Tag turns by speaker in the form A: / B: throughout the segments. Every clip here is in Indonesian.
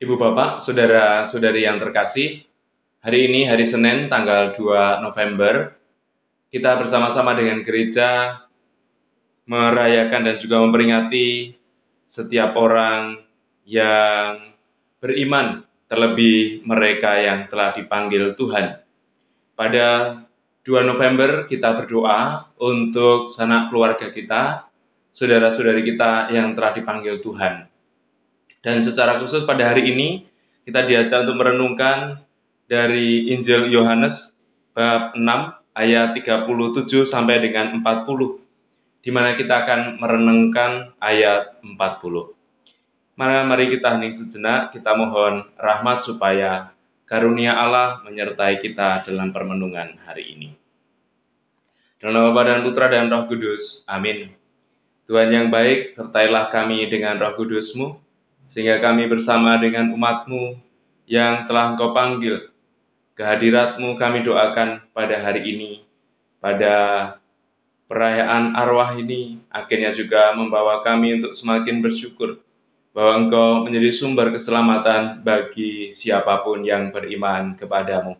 A: Ibu Bapak, Saudara-saudari yang terkasih, hari ini hari Senin tanggal 2 November, kita bersama-sama dengan gereja merayakan dan juga memperingati setiap orang yang beriman, terlebih mereka yang telah dipanggil Tuhan. Pada 2 November kita berdoa untuk sanak keluarga kita, saudara-saudari kita yang telah dipanggil Tuhan. Dan secara khusus pada hari ini kita diajak untuk merenungkan dari Injil Yohanes bab 6 ayat 37 sampai dengan 40, di mana kita akan merenungkan ayat 40. Mari kita hening sejenak, kita mohon rahmat supaya karunia Allah menyertai kita dalam permenungan hari ini. Dalam nama Bapa dan Putra dan Roh Kudus, amin. Tuhan yang baik, sertailah kami dengan Roh Kudus-Mu, sehingga kami bersama dengan umat-Mu yang telah Engkau panggil. Kehadirat-Mu kami doakan pada hari ini, pada perayaan arwah ini, akhirnya juga membawa kami untuk semakin bersyukur bahwa Engkau menjadi sumber keselamatan bagi siapapun yang beriman kepadamu.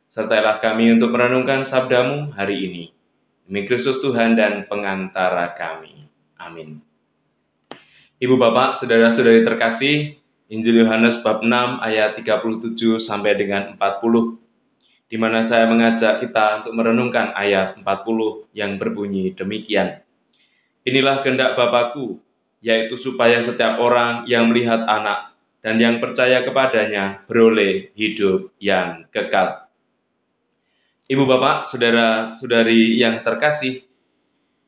A: Sertailah kami untuk merenungkan sabda-Mu hari ini. Demi Kristus Tuhan dan pengantara kami. Amin. Ibu Bapak, Saudara-saudari terkasih, Injil Yohanes bab 6 ayat 37 sampai dengan 40, di mana saya mengajak kita untuk merenungkan ayat 40 yang berbunyi demikian. Inilah kehendak Bapa-Ku, yaitu supaya setiap orang yang melihat Anak dan yang percaya kepadanya beroleh hidup yang kekal. Ibu Bapak, Saudara-saudari yang terkasih,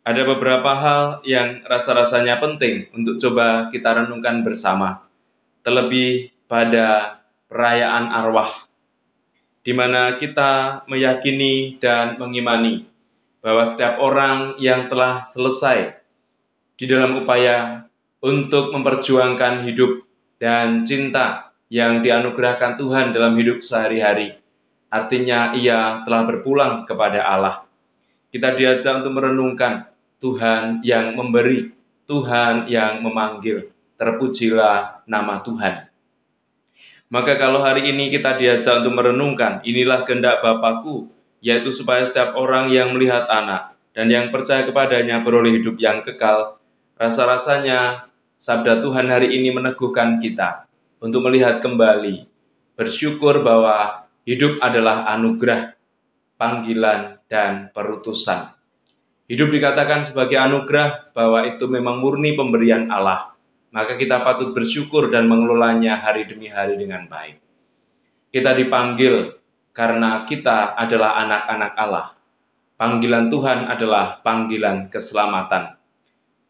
A: ada beberapa hal yang rasa-rasanya penting untuk coba kita renungkan bersama, terlebih pada perayaan arwah, di mana kita meyakini dan mengimani bahwa setiap orang yang telah selesai di dalam upaya untuk memperjuangkan hidup dan cinta yang dianugerahkan Tuhan dalam hidup sehari-hari, artinya ia telah berpulang kepada Allah. Kita diajak untuk merenungkan Tuhan yang memberi, Tuhan yang memanggil, terpujilah nama Tuhan. Maka kalau hari ini kita diajak untuk merenungkan, inilah kehendak Bapa-Ku, yaitu supaya setiap orang yang melihat Anak dan yang percaya kepadanya beroleh hidup yang kekal, rasa-rasanya sabda Tuhan hari ini meneguhkan kita untuk melihat kembali, bersyukur bahwa hidup adalah anugerah, panggilan, dan perutusan. Hidup dikatakan sebagai anugerah bahwa itu memang murni pemberian Allah. Maka kita patut bersyukur dan mengelolanya hari demi hari dengan baik. Kita dipanggil karena kita adalah anak-anak Allah. Panggilan Tuhan adalah panggilan keselamatan.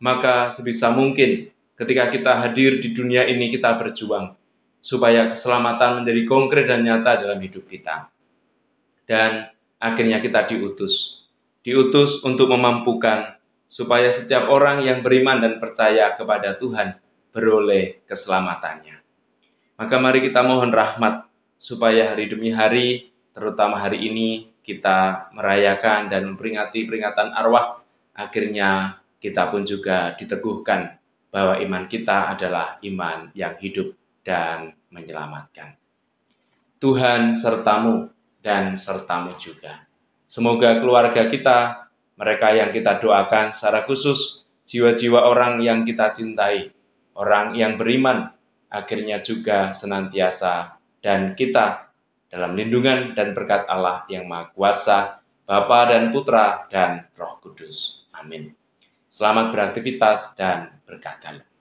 A: Maka sebisa mungkin ketika kita hadir di dunia ini kita berjuang supaya keselamatan menjadi konkret dan nyata dalam hidup kita. Dan akhirnya kita diutus untuk memampukan supaya setiap orang yang beriman dan percaya kepada Tuhan beroleh keselamatannya. Maka mari kita mohon rahmat supaya hari demi hari, terutama hari ini, kita merayakan dan memperingati peringatan arwah. Akhirnya kita pun juga diteguhkan bahwa iman kita adalah iman yang hidup dan menyelamatkan. Tuhan sertamu dan sertamu juga. Semoga keluarga kita, mereka yang kita doakan secara khusus, jiwa-jiwa orang yang kita cintai, orang yang beriman, akhirnya juga senantiasa dan kita dalam lindungan dan berkat Allah yang Maha Kuasa, Bapa dan Putra dan Roh Kudus. Amin. Selamat beraktivitas dan berkat Allah.